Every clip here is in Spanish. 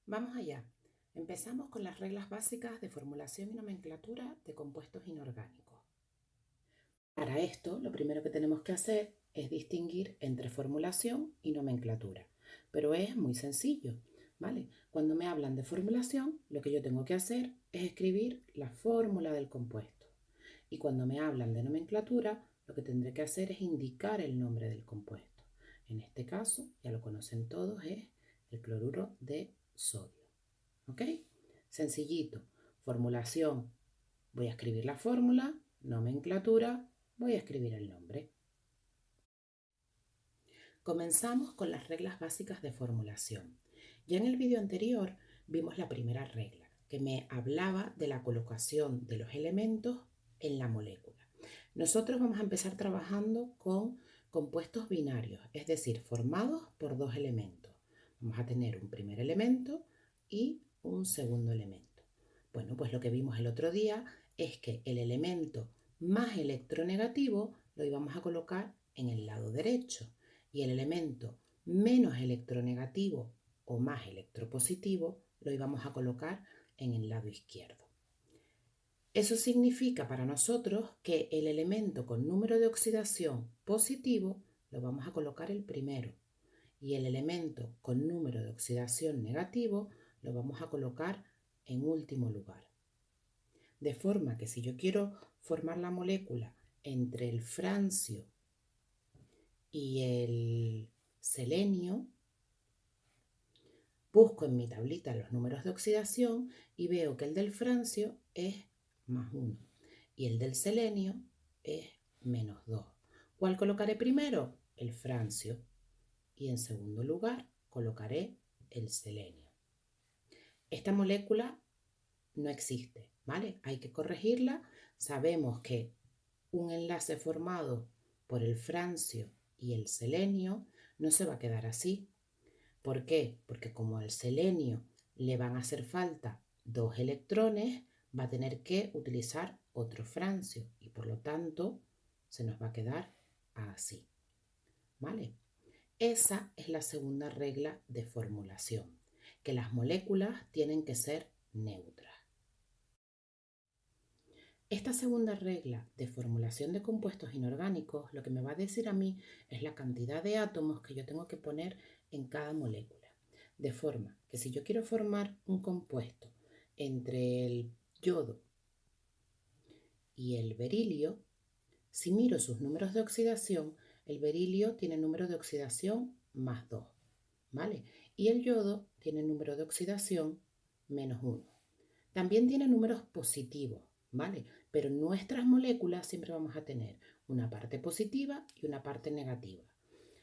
Vamos allá. Empezamos con las reglas básicas de formulación y nomenclatura de compuestos inorgánicos. Para esto, lo primero que tenemos que hacer es distinguir entre formulación y nomenclatura. Pero es muy sencillo, ¿vale? Cuando me hablan de formulación, lo que yo tengo que hacer es escribir la fórmula del compuesto. Y cuando me hablan de nomenclatura, lo que tendré que hacer es indicar el nombre del compuesto. En este caso, ya lo conocen todos, es el cloruro de sodio. ¿Ok? Sencillito. Formulación, voy a escribir la fórmula. Nomenclatura, voy a escribir el nombre. Comenzamos con las reglas básicas de formulación. Ya en el vídeo anterior vimos la primera regla, que me hablaba de la colocación de los elementos en la molécula. Nosotros vamos a empezar trabajando con compuestos binarios, es decir, formados por dos elementos. Vamos a tener un primer elemento y un segundo elemento. Bueno, pues lo que vimos el otro día es que el elemento más electronegativo lo íbamos a colocar en el lado derecho y el elemento menos electronegativo o más electropositivo lo íbamos a colocar en el lado izquierdo. Eso significa para nosotros que el elemento con número de oxidación positivo lo vamos a colocar el primero y el elemento con número de oxidación negativo lo vamos a colocar en último lugar. De forma que si yo quiero formar la molécula entre el francio y el selenio, busco en mi tablita los números de oxidación y veo que el del francio es +1 y el del selenio es -2. ¿Cuál colocaré primero? El francio. Y en segundo lugar colocaré el selenio. Esta molécula no existe, ¿vale? Hay que corregirla. Sabemos que un enlace formado por el francio y el selenio no se va a quedar así. ¿Por qué? Porque como al selenio le van a hacer falta 2 electrones, va a tener que utilizar otro francio y por lo tanto se nos va a quedar así, ¿vale? Esa es la segunda regla de formulación, que las moléculas tienen que ser neutras. Esta segunda regla de formulación de compuestos inorgánicos lo que me va a decir a mí es la cantidad de átomos que yo tengo que poner en cada molécula. De forma que si yo quiero formar un compuesto entre el yodo y el berilio, si miro sus números de oxidación, el berilio tiene número de oxidación +2, ¿vale? Y el yodo tiene número de oxidación -1. También tiene números positivos, ¿vale? Pero en nuestras moléculas siempre vamos a tener una parte positiva y una parte negativa.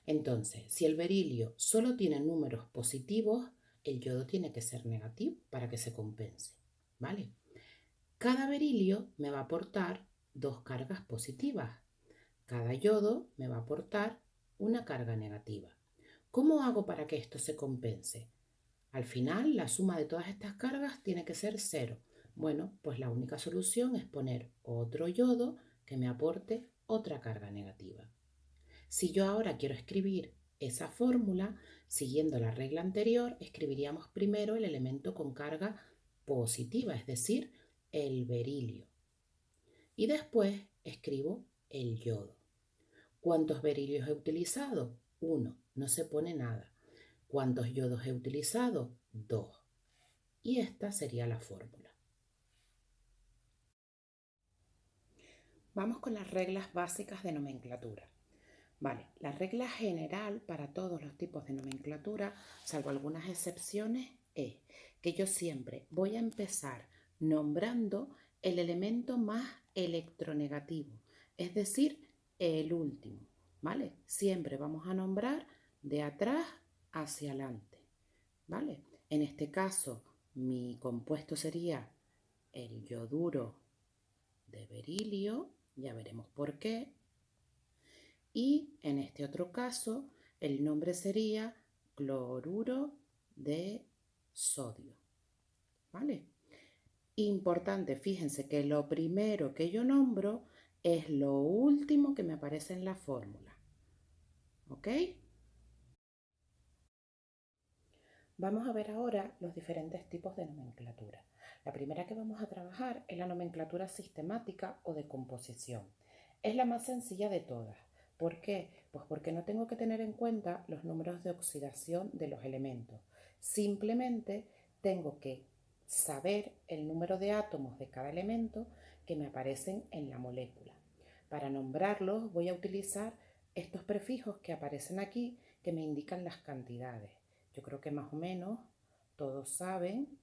Entonces, si el berilio solo tiene números positivos, el yodo tiene que ser negativo para que se compense, ¿vale? Cada berilio me va a aportar 2 cargas positivas. Cada yodo me va a aportar una carga negativa. ¿Cómo hago para que esto se compense? Al final, la suma de todas estas cargas tiene que ser 0. Bueno, pues la única solución es poner otro yodo que me aporte otra carga negativa. Si yo ahora quiero escribir esa fórmula, siguiendo la regla anterior, escribiríamos primero el elemento con carga positiva, es decir, el berilio. Y después escribo el yodo. ¿Cuántos berilios he utilizado? 1, no se pone nada. ¿Cuántos yodos he utilizado? 2. Y esta sería la fórmula. Vamos con las reglas básicas de nomenclatura. Vale, la regla general para todos los tipos de nomenclatura, salvo algunas excepciones, es que yo siempre voy a empezar nombrando el elemento más electronegativo, es decir, el último, ¿vale? Siempre vamos a nombrar de atrás hacia adelante, ¿vale? En este caso, mi compuesto sería el yoduro de berilio, ya veremos por qué. Y en este otro caso, el nombre sería cloruro de sodio, ¿vale? Importante, fíjense que lo primero que yo nombro es lo último que me aparece en la fórmula, ¿ok? Vamos a ver ahora los diferentes tipos de nomenclatura. La primera que vamos a trabajar es la nomenclatura sistemática o de composición. Es la más sencilla de todas. ¿Por qué? Pues porque no tengo que tener en cuenta los números de oxidación de los elementos. Simplemente tengo que saber el número de átomos de cada elemento que me aparecen en la molécula. Para nombrarlos voy a utilizar estos prefijos que aparecen aquí que me indican las cantidades. Yo creo que más o menos todos saben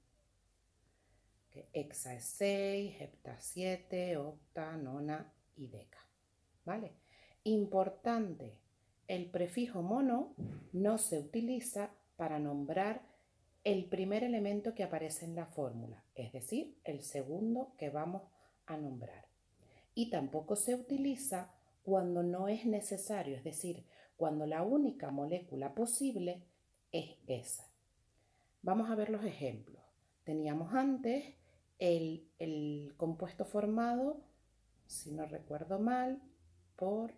que hexa es 6, hepta 7, octa, nona y deca. ¿Vale? Importante, el prefijo mono no se utiliza para nombrar el primer elemento que aparece en la fórmula, es decir, el segundo que vamos a nombrar. Y tampoco se utiliza cuando no es necesario, es decir, cuando la única molécula posible es esa. Vamos a ver los ejemplos. Teníamos antes el compuesto formado, si no recuerdo mal, por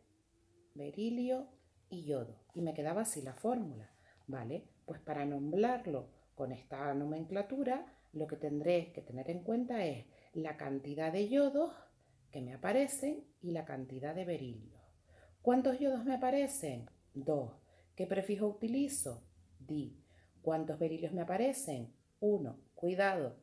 berilio y yodo. Y me quedaba así la fórmula, ¿vale? Pues para nombrarlo con esta nomenclatura, lo que tendré que tener en cuenta es la cantidad de yodos que me aparecen y la cantidad de berilios. ¿Cuántos yodos me aparecen? 2. ¿Qué prefijo utilizo? Di. ¿Cuántos berilios me aparecen? 1. Cuidado,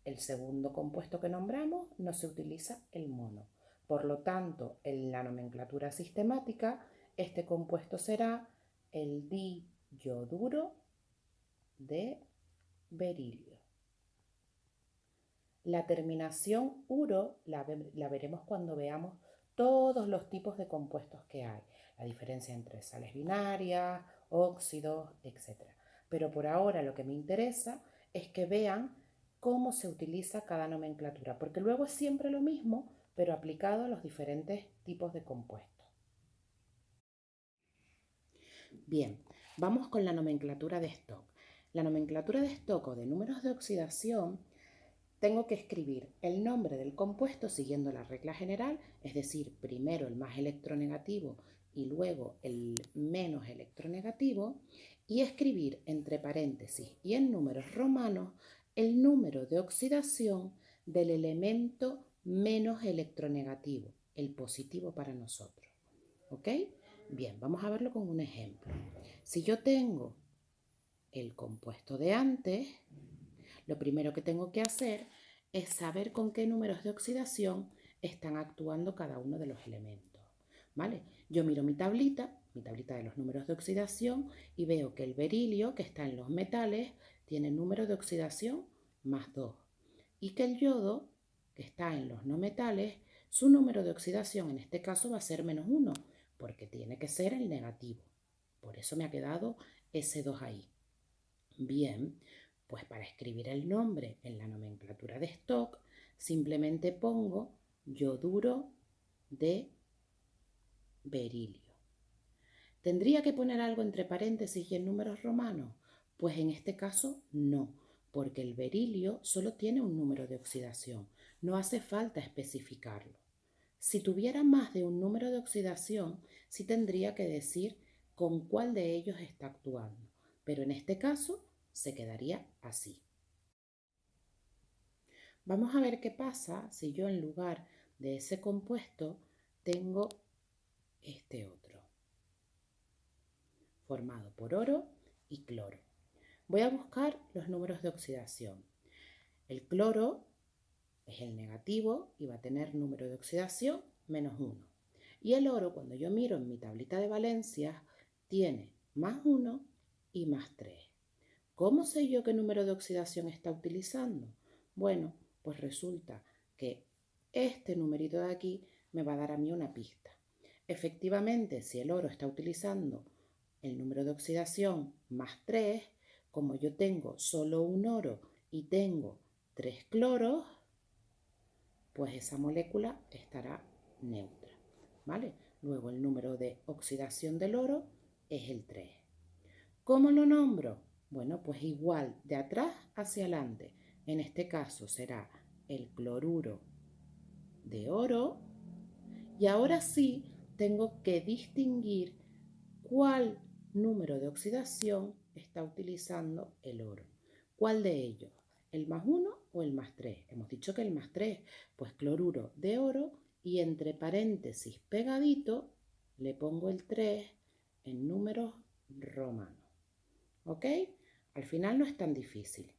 el segundo compuesto que nombramos no se utiliza el mono. Por lo tanto, en la nomenclatura sistemática, este compuesto será el diyoduro de berilio. La terminación uro la veremos cuando veamos todos los tipos de compuestos que hay, la diferencia entre sales binarias, óxidos, etc. Pero por ahora lo que me interesa es que vean cómo se utiliza cada nomenclatura, porque luego es siempre lo mismo, pero aplicado a los diferentes tipos de compuestos. Bien, vamos con la nomenclatura de stock. La nomenclatura de stock o de números de oxidación, tengo que escribir el nombre del compuesto siguiendo la regla general, es decir, primero el más electronegativo y luego el menos electronegativo, y escribir entre paréntesis y en números romanos el número de oxidación del elemento menos electronegativo, el positivo para nosotros. ¿Ok? Bien, vamos a verlo con un ejemplo. Si yo tengo el compuesto de antes, lo primero que tengo que hacer es saber con qué números de oxidación están actuando cada uno de los elementos. ¿Vale? Yo miro mi tablita de los números de oxidación, y veo que el berilio, que está en los metales, tiene número de oxidación más 2. Y que el yodo, que está en los no metales, su número de oxidación en este caso va a ser menos 1, porque tiene que ser el negativo. Por eso me ha quedado ese 2 ahí. Bien, pues para escribir el nombre en la nomenclatura de stock, simplemente pongo yoduro de berilio. ¿Tendría que poner algo entre paréntesis y en números romanos? Pues en este caso no, porque el berilio solo tiene un número de oxidación, no hace falta especificarlo. Si tuviera más de un número de oxidación, sí tendría que decir con cuál de ellos está actuando, pero en este caso se quedaría así. Vamos a ver qué pasa si yo en lugar de ese compuesto tengo este otro, formado por oro y cloro. Voy a buscar los números de oxidación. El cloro es el negativo y va a tener número de oxidación menos 1. Y el oro, cuando yo miro en mi tablita de valencias, tiene más 1 y más 3. ¿Cómo sé yo qué número de oxidación está utilizando? Bueno, pues resulta que este numerito de aquí me va a dar a mí una pista. Efectivamente, si el oro está utilizando el número de oxidación más 3, como yo tengo solo un oro y tengo 3 cloros, pues esa molécula estará neutra, ¿vale? Luego el número de oxidación del oro es el 3. ¿Cómo lo nombro? Bueno, pues igual, de atrás hacia adelante. En este caso será el cloruro de oro. Y ahora sí tengo que distinguir cuál número de oxidación está utilizando el oro. ¿Cuál de ellos? ¿El +1 o el +3? Hemos dicho que el +3, pues cloruro de oro y entre paréntesis pegadito le pongo el 3 en números romanos. ¿Ok? Al final no es tan difícil.